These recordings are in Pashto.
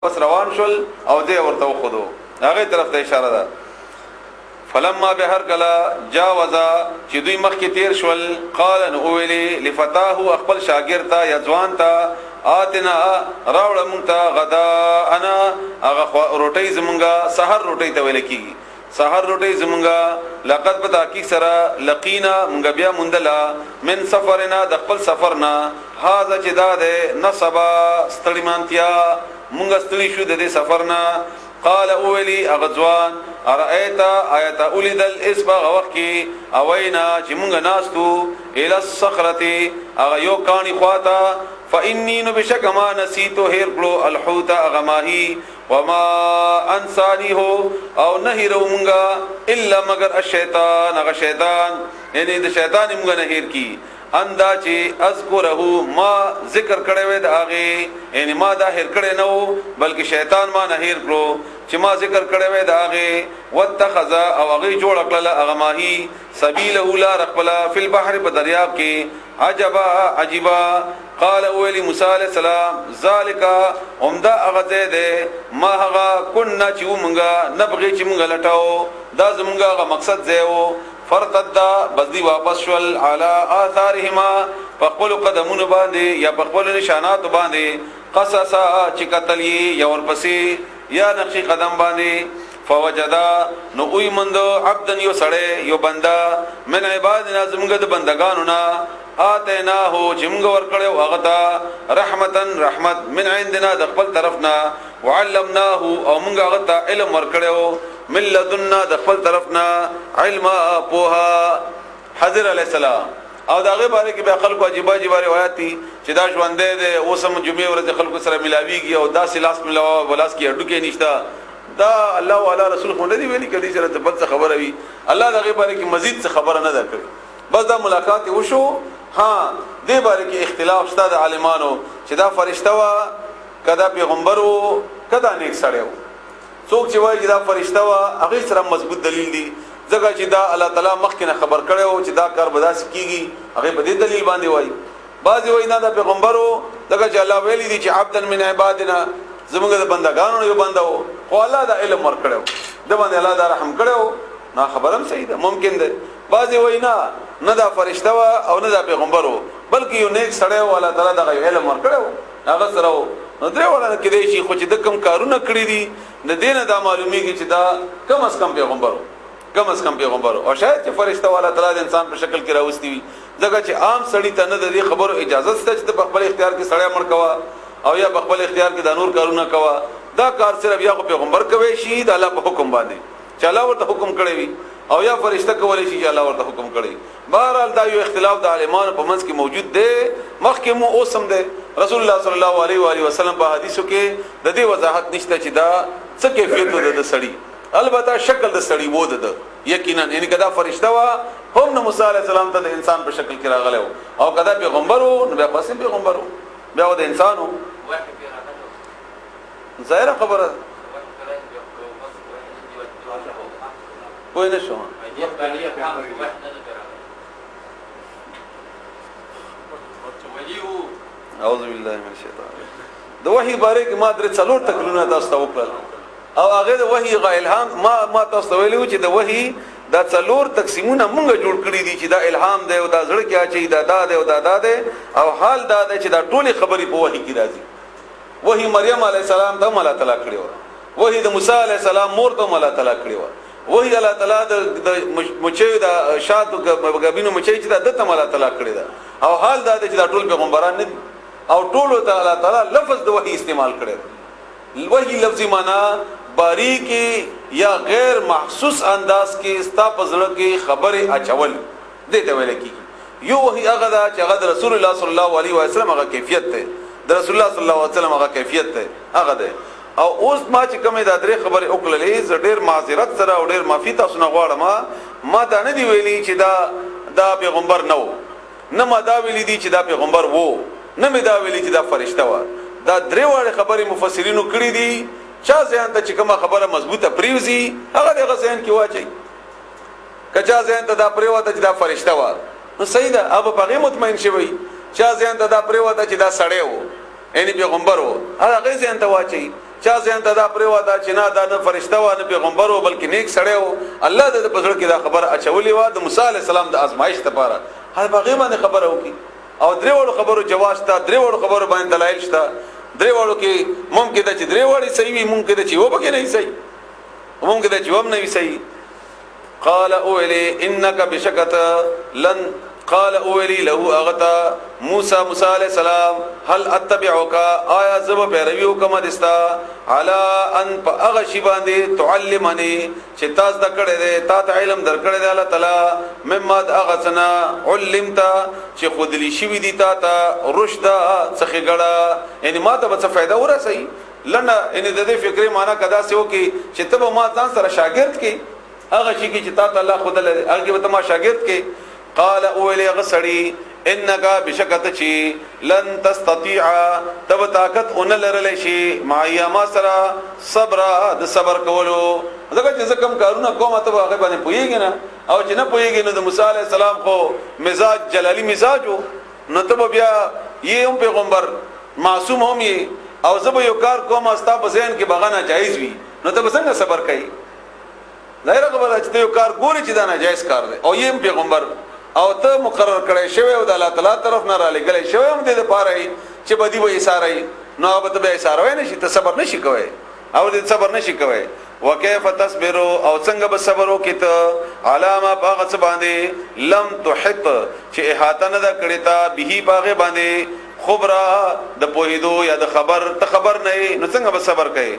بس روان شول او دې ورته وخدو هغه طرف ته اشاره ده. فلما بهر کلا جاوزا چې دوی مخ کې تیر شول قال ان اولی لفتاه خپل شاګرد ته یځوان ته آتنا راوړ مونږ ته غدا انا هغه روټي زمونږه سحر روټي ته ویل کیږي. سحر روټي زمونږه لقد پتا کی سرا لقینا مونږ بیا مندلا من سفرنا د خپل سفرنا هاذا چې دا ده نصبا ستړیمانتیا مونږ ستړي شو د دې سفرنا. قال اولی اغزوان ارایت آیت اولید الاسبغ وقی اوینا چې مونږ ناستو ال الصخرته اغه یو کانی خواتا فانی نبشک ما نسیتو هیر کلو الحوت اغماهی وما انسانی هو او نهیرو مونږه الا مگر الشیطان اغه شیطان یعنی د شیطان مونږ نهیر کی اندا چې اذکره ما ذکر کړي وې د هغه یعنی ما دا هیر کړي نو بلکې شیطان ما نه هیر کړو چې ما ذکر کړي وې د هغه واتخذ او هغه جوړ کړل هغه ماهی سبیله لا رقبلا فی البحر په دریاب کې عجبا عجبا. قال اولی موسی علیہ السلام ذالک عمدا هغه دې ما هغه كنا چې مونږه نبغي چې مونږه لټاو دا زمونږه مقصد دیو. فرتدا بدی واپس شول علی آثارهما فقل قدمون باندې یا فقل نشانات باندې قصصا چې قتلی یا ورپسې یا نقشی قدم باندې فوجدا نو اوی مندو عبدن یو سړی یو بندا من عبادنا زمګه د بندگانو نا آتیناه چې موږ ورکړو هغه ته رحمتن رحمت من عندنا د خپل طرفنا وعلمناه او موږ هغه ته علم ورکړو من لدنا د خپل طرفنا علم پوها. حضر علیہ السلام او داغه باره کې به خلکو عجیب عجیب روایت دي چې دا ژوندې ده اوسم جمعې ورځ خلکو سره ملاويږي او دا سلاس ملاوا ولاس کې اډو کې نشتا دا الله والا رسول خو نه دی ویلي کدي سره بل څه خبره وي الله داغه باره کې مزید څه خبره نه درکړي بس دا ملاقات وشو. ها دې باره کې اختلاف شته د عالمانو چې دا فرشته وا کدا پیغمبر وو کدا نیک سړی وو. څوک چې وایي چې دا فرشته وا هغه سره مضبوط دلیل دی ځکه چې دا الله تعالی مخکې خبر کړو چې دا کار بداس کیږي هغه په دې دلیل باندې وایي. بعضی وایي نه دا پیغمبر وو ځکه چې الله ویلي دي چې عبدن من عبادنا زموږ د بندگانو یو بنده وو خو الله دا علم ورکړو د باندې الله دا رحم کړو نه خبرم صحیح ده ممکن ده. بعضی وایي نه دا فرشته وا او نه دا پیغمبر وو بلکې یو نیک سړی و الله تعالی دا علم ورکړو هغه سره نو درې ولا کې دی شي خو چې د کم کارونه کړی دي نه دینه دا معلومیږي چې دا کم از کم پیغمبر او شاید چې فرشته والا تعالی د انسان په شکل کې راوستي وي ځکه چې عام سړی ته نه د دې خبرو اجازه شته چې په خپل اختیار کې سړی مړ کوا او یا په خپل اختیار کې د نور کارونه کوا دا کار صرف یا پیغمبر کوي شي د الله په حکم باندې چې الله ورته حکم کړی وي او یا فرشته کولی شي چې الله ورته حکم کړی. بهرحال دا یو اختلاف د عالمانو په منځ کې موجود دی مخکې مو اوسم دی. رسول الله صلی الله علیه و آله وسلم په حدیثو کې د دې وضاحت نشته چې دا څه کیفیت د سړی البته شکل د سړی وو ده یقینا ان کدا فرشته وا هم نو موسی علیہ السلام ته د انسان په شکل کې راغله او کدا پیغمبر وو نو بیا قسم پیغمبر وو بیا د انسانو ظاهر خبره کوئی نشو اعوذ بالله من الشیطان. د وحی باره کې ما درې څلور تکلیفونه تاسو ته وکړل او هغه د وحی الهام ما تاسو ته ویلو چې د وحی دا څلور تقسیمونه مونږ جوړ کړی دي چې دا الهام دی او دا زړه کې اچي دا دی او دا دی او حال دا دی چې دا ټولي خبرې په وحی کې راځي. وحی مریم علی السلام ته الله تعالی کړی و وحی د موسی علی السلام مور ته الله تعالی کړی و وحی الله تعالی د مچي د شاتو غبینو مچي چې د ته الله تعالی کړی دا او حال دا دی چې دا ټول پیغمبران نه او ټول ته الله تعالی لفظ د وحی استعمال کړی. وحی لفظي معنا باریکی یا غیر محسوس انداز کې ستا پزړه کې خبره اچول دې ته ویل کیږي. یو وحی هغه دا چې هغه رسول الله صلی الله علیه و سلم هغه کیفیت ده د رسول الله صلی الله علیه وسلم هغه کیفیت ده هغه ده. او اوس ما چې کومه دا درې خبره وکړلې ز ډېر معذرت سره او ډېر معافي تاسو نه غواړم ما دا نه دی ویلي چې دا پیغمبر نه ما دا ویلي دي چې دا پیغمبر وو نه مې دا ویلي چې دا فرشته و. دا درې وړ خبره مفسرینو کړې دي چا ځان ته چې کومه خبره مضبوطه پریوزي هغه د غزين کې واچي کچا ځان ته دا پریوته چې دا فرشته و نو صحیح ده اب په مطمئن شوی چا ځان ته دا پریوته چې دا سړی وو یعنی پیغمبر وو هغه ځان ته واچي چا ځان ته دا پرې ودا چې نه دا نه فرشته و نه پیغمبر و بلکې نیک سړی و الله د پزړه کې دا خبر اچولې و د موسی عليه السلام د ازمایښت لپاره هغه باغې باندې خبره وکي او درې وړو خبرو جواز تا درې وړو خبرو باندې دلایل شته درې وړو کې ممکن ده چې درې وړي صحیح وي ممکن ده چې و به نه صحیح ممکن ده چې و نه وي صحیح قال اولي انك بشكت لن قال اولي له اغتا موسی عليه السلام هل اتبعك آیا زب پیرویو کما دستا على ان اغشی باندې تعلمني چې تاسو د کړه دې تا ته علم درکړه دې الله تعالی مما اغسنا علمت چې خود لي شي دي تا ته رشد څخه غړه یعنی ما ته څه فائدہ ورسي لنه ان د دې فکرې معنا کدا سيو کې چې ته ما ځان سره شاګرد کې هغه شي کې چې تا ته الله خود له هغه به ما شاګرد کې قال اولي غسړي انك بشکت چی لن تستطيع تب طاقت ان لرل شي ما ما سرا صبر د صبر کولو دغه چې کم کارونه کوم ته هغه باندې پويږي نه او چې نه پويږي نو د موسی عليه السلام خو مزاج جلالی مزاجو نو ته بیا یم پیغمبر معصوم هم او زب یو کار کوم استا په ذهن کې بغانه جایز وي نو ته څنګه صبر کوي ظاهر خبره چې یو کار ګوري چې دا ناجایز کار دی او یم پیغمبر او ته مقرر کړی شوی او د الله تعالی طرف نه را لګلې شوی هم دې لپاره چې بدی وې اشاره نو به ته اشاره نشي ته صبر نشي کوي او دې صبر نشي کوي وکيف تصبر او څنګه به صبر وکړه علامه باغ باندې لم تحط چې احاطه نه کړی تا به باغ باندې خبره د پوهیدو یا د خبر ته خبر نه نو څنګه به صبر کوي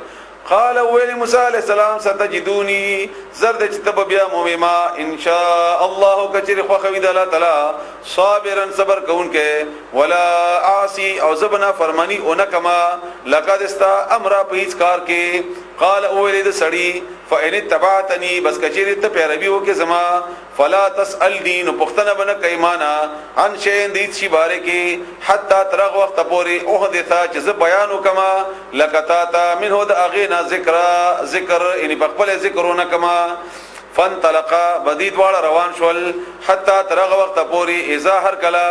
قال ويل موسى عليه السلام ستجدوني زرد چتب بیا موما ان شاء الله کچر خو خوید الله تعالی صابرا صبر کونکه ولا عاصي او زبنا فرمانی اونکما لقد استا امر په هیڅ کار کې قال اولید سړی فان تبعتني بس کچر ته پیروي وکي زما فلا تسال دین پختنه بن کایمانا ان شین دې شی باره کې حتا ترغ وخت پوري او دتا چې ز بیان وکما لکتا تا منه د اغینا ذکر یعنی په خپل ذکرونه کما فانطلقا بدید واړه روان شول حتا ترغ وخت پوري اذا هر کلا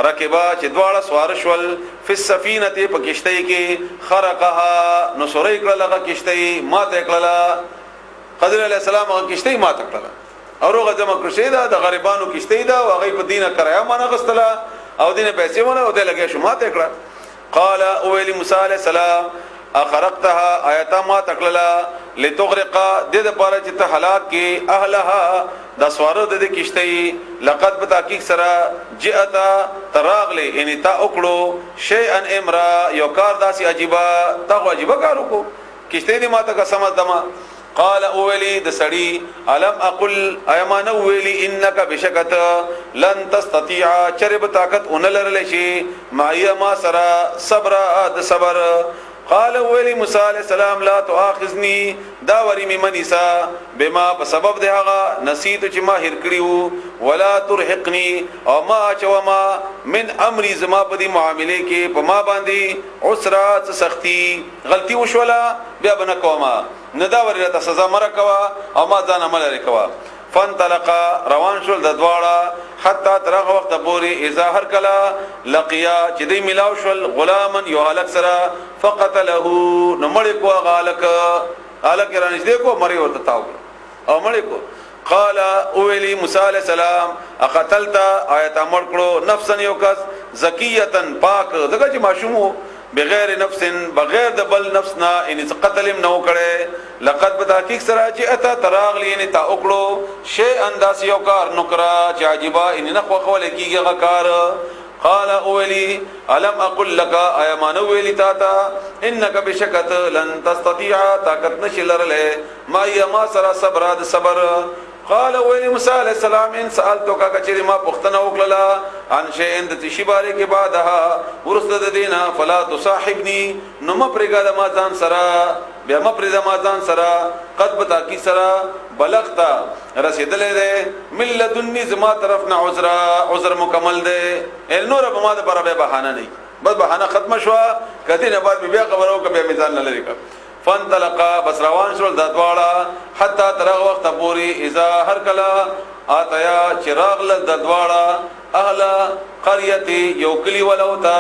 رکبا چې دواړه سوار شول فی السفینه په کشتی کې خرقها نو سورې کړه لغه کشتی ما ته کړه خضر علی السلام هغه کشتی ما ته کړه او هغه جمع کړی دا د غریبانو کشتی دا او هغه په دینه کرایا مانه غستله او دینه پیسې ونه او د لګې شو ما ته کړه قال اولی موسی علی السلام اخرقتها آیتا ما تکللا لتغرق د پاره چې ته هلاک کې اهلها د سوارو د کشتی لقد بتحقیق سرا جئتا تراغلی یعنی تا وکړو شیئا امرا یو کار داسي عجيبه تا عجيبه کار وکړو کشتی دې ما ته قسم دما قال اولی د سړی الم اقل ايمان اولی انك بشکت لن تستطيع چرب طاقت اون لرل شي ما سرا صبر د صبر قال ویلی موسی علیہ السلام لا تؤاخذنی دا وری ممنسا بما بسبب دهغه نسیت چې ما هر کړیو ولا ترهقنی او ما چوما من امر زما په دې معاملې کې په ما باندې عسرات سختی غلطی وشولا بیا بنا کوما ندا وری ته سزا مرکوا او ما ځان عمل لري فانطلقا روان شول د دواړه حتا ترغه وخت پوری اذا هر کلا لقیا چې دی ملاو شول غلامن یو هلک سره فقتله نمړ کو غالک الک رانځ کو مری ورته تاو او مړ کو قال اولی موسی علیہ السلام اقتلت آیت امر کړو نفسن یو کس زکیتن پاک دغه چې ماشومو بغیر نفس بغیر د بل نفسنا ان قتل نو کړي لقد بتحقیق سره چې اتا تراغلی ان تا وکړو شی انداس یو کار نکرا چې عجيبه ان نه خو خول کیږي غکار قال اولی الم اقل لك ايمان اولی تاتا انك بشکت لن تستطيع طاقت نشلرله ما سرا صبر صبر قال ویلی موسی علیہ السلام ان سالتک کچری ما پختنه وکړه ان شی اند تشی باره کې بعدها ورسد دینا فلا تصاحبني نو ما پرګه ما ځان سرا بیا ما پرګه ما ځان سرا قد بتا کی سرا بلغتا رسیدلې ده ملذنی زما طرف نه عذر مکمل ده نور به ما ده پر به بهانه نه بس بهانه ختم شو کدی نه بعد بیا خبرو ک بیا میزان نه لري فانطلقا بس روان شول د دواړه حتا ترغه وخت پوری اذا هر کلا آتیا چراغ ل د دواړه اهل قريه یوکلی ولوتا